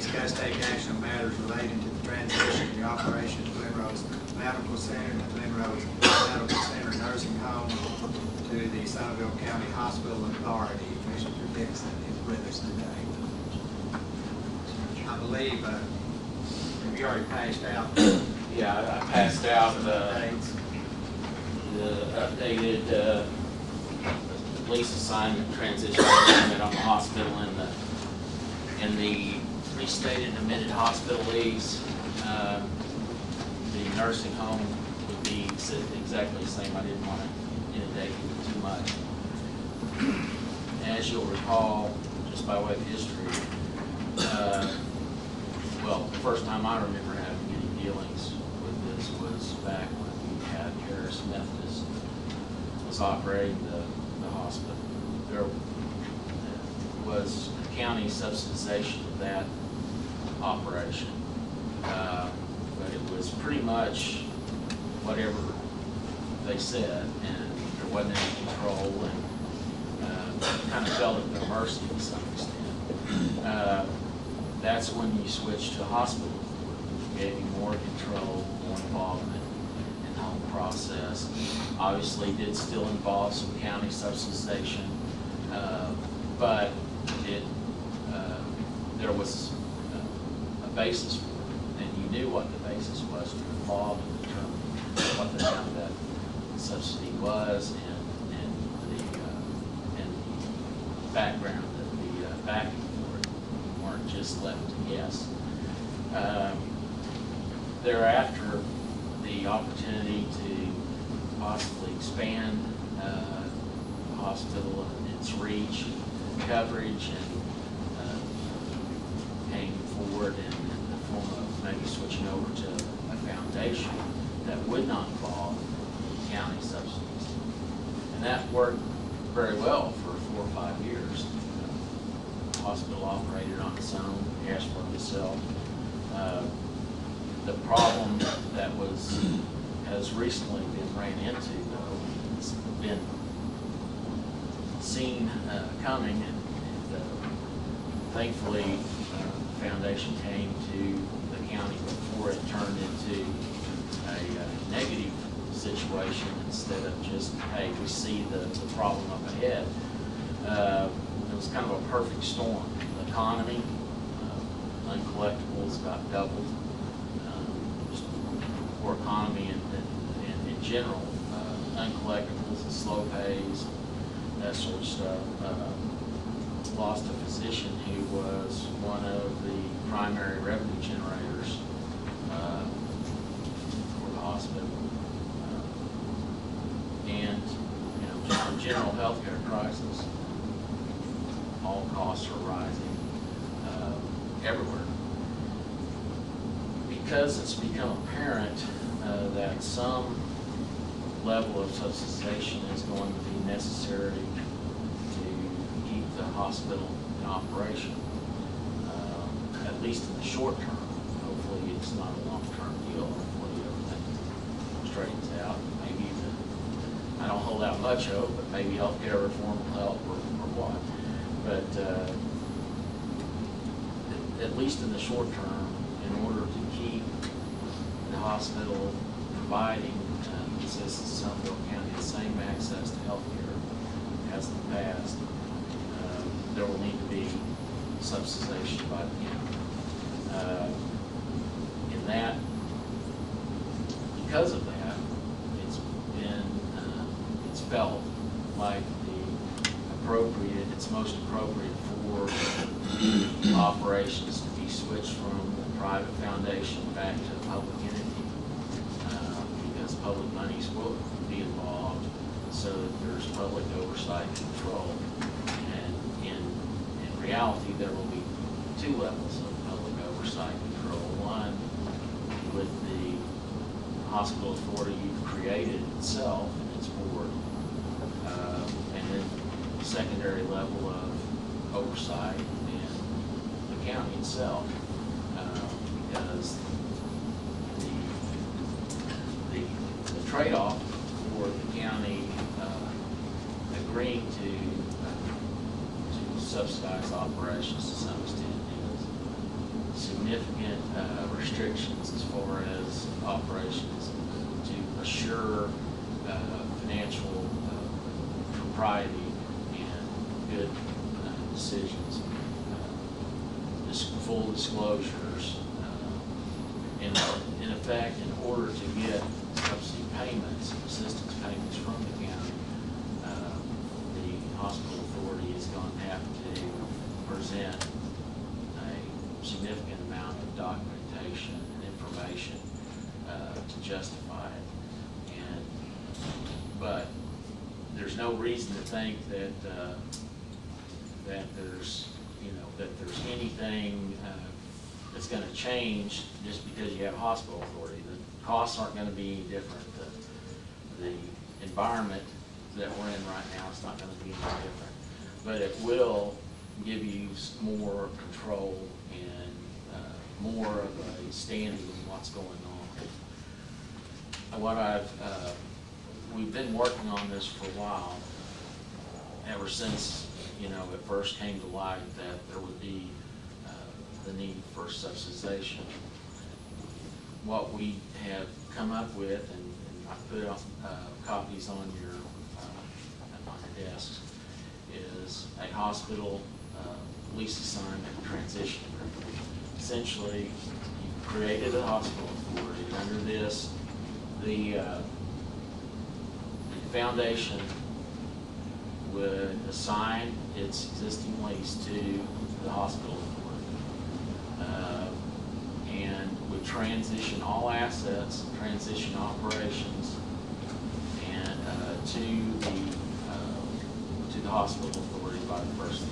discuss take action on matters relating to the transition of the operation of Glen Rose Medical Center and the Glen Rose Medical Center Nursing Home to the Somervell County Hospital Authority. Commissioner Dixon is with us today. I believe, have you already passed out? Yeah, I passed out the updated lease assignment transition agreement on the hospital and the restated admitted hospital lease. The nursing home would be exactly the same. I didn't want to inundate you with too much. As you'll recall, just by way of history, well, the first time I remember having any dealings with this was back when we had Harris Methodist was operating the hospital. There was a county subsidization of that operation, but it was pretty much whatever they said, and there wasn't any control, and kind of fell at their mercy to some extent. That's when you switch to a hospital. Gave you more control, more involvement in the whole process. Obviously, did still involve some county subsidization, but there was a basis for it, and you knew what the basis was to involve and determine what the amount of that subsidy was, and the background, the backing for it. You weren't just left to guess. Thereafter, the opportunity to possibly expand the hospital and its reach, coverage, and paying forward in the form of maybe switching over to a foundation that would not involve county subsidies. And that worked very well for 4 or 5 years. The hospital operated on its own, cash flowed itself. The problem that has recently been ran into, though, has been seen coming, and thankfully the foundation came to the county before it turned into a negative situation instead of just, hey, we see the problem up ahead. It was kind of a perfect storm. The economy, uncollectibles got doubled. Poor economy in general, uncollectibles and slow pays, that sort of stuff. Lost a physician who was one of the primary revenue generators for the hospital. And just a general healthcare crisis. All costs are rising everywhere. Because it's become apparent that some level of subsidization is going to be necessary to keep the hospital in operation, at least in the short term. Hopefully it's not a long-term deal. Hopefully everything straightens out. Maybe I don't hold out much hope, but maybe healthcare reform will help or what. But at least in the short term, in order to keep the hospital providing the citizens of Somervell County the same access to health care as in the past, there will need to be subsidization by the county. In that, because of that, it's felt like it's most appropriate for operations to be switched from the private foundation back to a public entity, because public monies will be involved, so that there's public oversight and control. And in reality, there will be 2 levels of public oversight and control. One, with the hospital authority you've created itself and its board, and then the secondary level of oversight in the county itself, because the trade-off for the county agreeing to subsidize operations to some extent is significant restrictions as far as operations to assure financial propriety and good decisions, full disclosures. In effect, in order to get subsidy payments, assistance payments from the county, the hospital authority is going to have to present a significant amount of documentation and information to justify it. But there's no reason to think that that there's anything that's going to change just because you have a hospital authority. The costs aren't going to be any different. The environment that we're in right now is not going to be any different. But it will give you more control and more of a standing in what's going on. We've been working on this for a while, ever since it first came to light that there would be the need for subsidization. What we have come up with, and I put copies on your desks, is a hospital lease assignment transition agreement. Essentially, you've created a hospital authority. Under this, the foundation would assign its existing lease to the hospital authority and would transition all assets, transition operations, and to the hospital authority by the 1st of